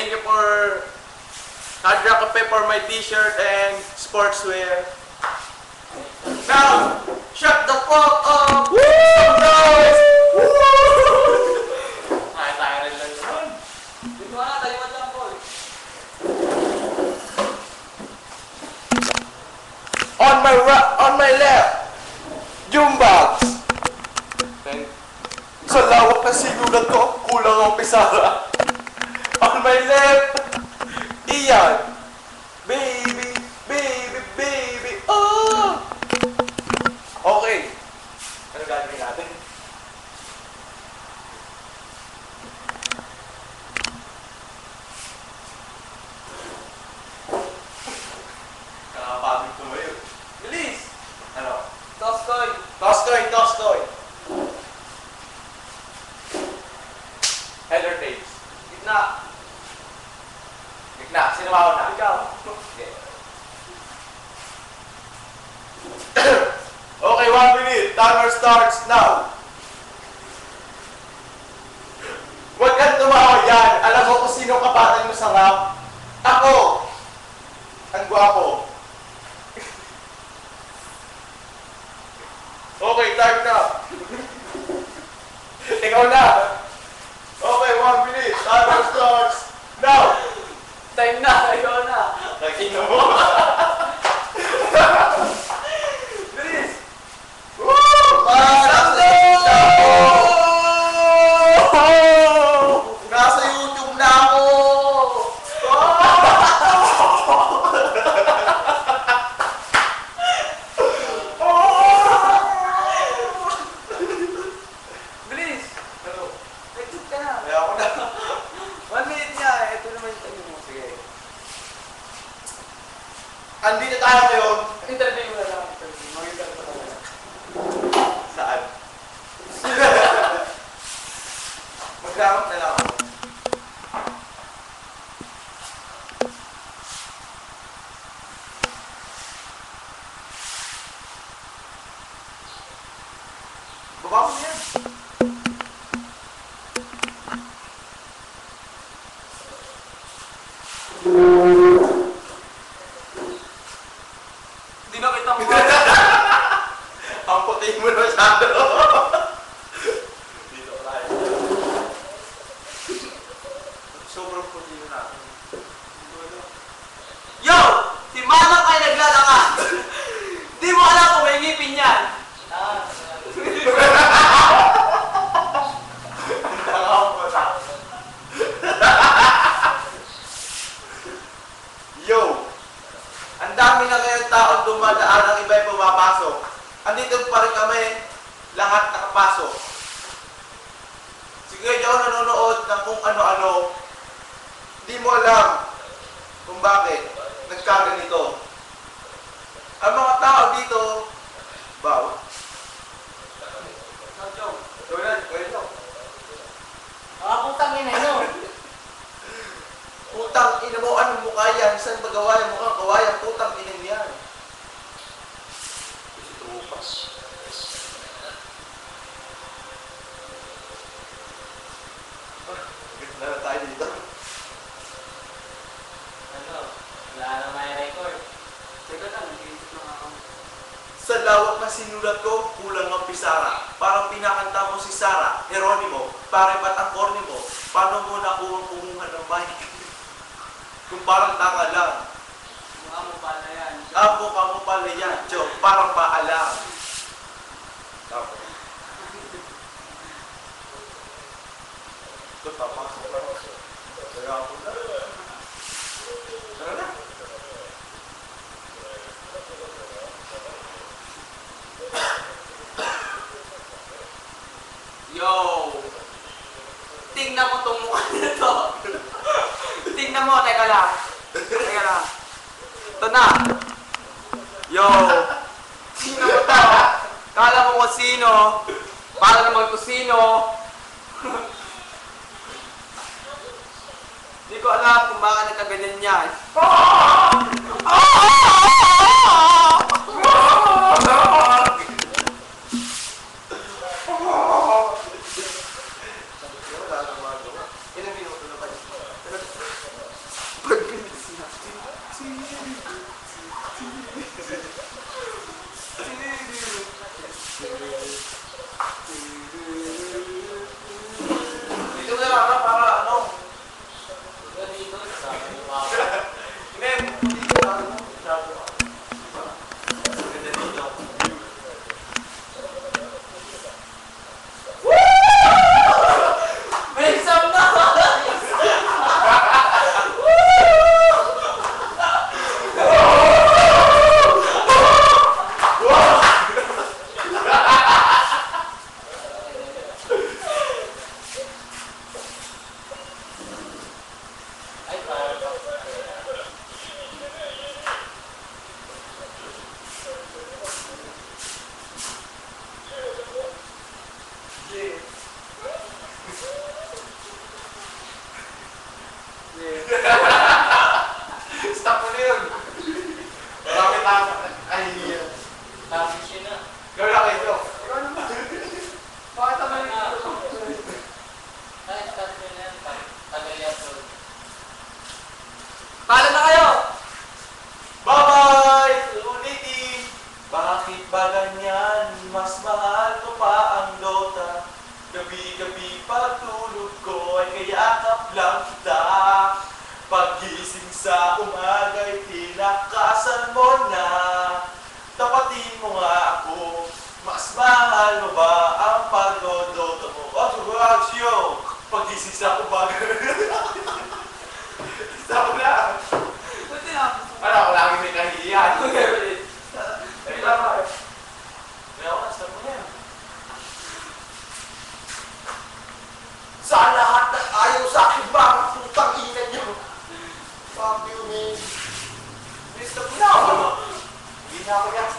thank you for Hard Rock Cafe for my t-shirt and sportswear. Now, shut the fuck up! Woo! Guys! Ay, tayo rin lang yun. Dito na, taliwan lang po. On my left, Jumbox. Sa lawak na sinulat ko, kulang ang pisara. On my left, Ian. Baby, baby, baby, oh! Okay. Ano gagawin natin? Kakapagod ko ba yun? Bilis! Ano? Toss coin. Toss coin, toss coin. Head or tails? Gitna. Gitna. Sino mauna? Ikaw. Okay. Okay, 1 minute. Timer starts now. Huwag kang tumawa yan. Alam mo kung sino kapatan mo sa rap? Ako. Ang gwapo. Okay, time na. Ikaw na. Okay, 1 minute. Timer starts now. Time na, ikaw na. Nakino mo. Bilis. Woo! Nasa YouTube na ako. Bilis. Ano? Nag-shoot ka na. Kaya ako na. 1 minute nga. Ito naman yung tanong mo. Sige. Andito tayo ngayon. Interview mo na lang. Mag-interview mo na lang. Saan? Maglamot na lang ako. Baba mo yan. Hindi na kita mo. Ang puti mo na masyado. Dito tayo. Sobrang puti mo na. Yo! Si Manang ay naglalaka. Di mo alam kung may ngipin yan. Yo! Ang dami na ngayon taong dumadaan, ang iba ay pumapasok. Andito pa rin kami, lahat nakapasok. Sige, ikaw nanonood ng kung ano-ano, di mo alam kung bakit nagkaganito. Ang mga tao dito, bawa. Putang ina nyo. Putang ina mo, anong mukha yan? Saan ba gawayan? Mukhang kawayan, putang ina mo yan. Tupas. Ganda na tayo dito. Ano? Wala na may record. Teka lang, nag-iisip lang ako. Sa lawak na sinulat ko, kulang ang pisara. Parang pinakanta mo si Sarah, Geronimo, pare ba't ang corny mo? Paano mo nakuha ng mic? Kung parang tanga lang. Mukha mo pala yan. Mukha mo pala yan, joke, parang paalam. Tapos. Ito, papasok ka. Kaya ako na. Ano na? Yo! Tingnan mo itong mukha nito. Tingnan mo, teka lang. Teka lang. Ito na. Yo! Tingnan mo to. Kala mo kung sino. Para naman to sino. Hindi ko alam kung bakit nagkaganyan yan. Ilang minuto na ba? Stop mo na yun. Marami tama. Ay, Tapos yun na. gawin lang kayo. Ikaw naman. Bakit naman ito? Ay, start mo na yan. Tagayan to. Paalam na kayo! Bye-bye! Ulitin! Bakit ba ganyan? Mas mahal ko pa ang Dota. Gabi-gabi pagtulog ko ay kayakap lang kita. Paggising sa umaga'y tinakasan mo na. Tapatin mo nga ako. Mas mahal mo ba ang pagdodota mo? Yo! Paggising sa umaga. Stop na! Buti na. Ano ako lagi may kahihiyan? Ay, tama. May ako na, stop mo na yan. Sa lahat na ayaw sa akin ba ang putang ina niyo? Fuck you, man. Stop mo na ako. Hindi na ako yan.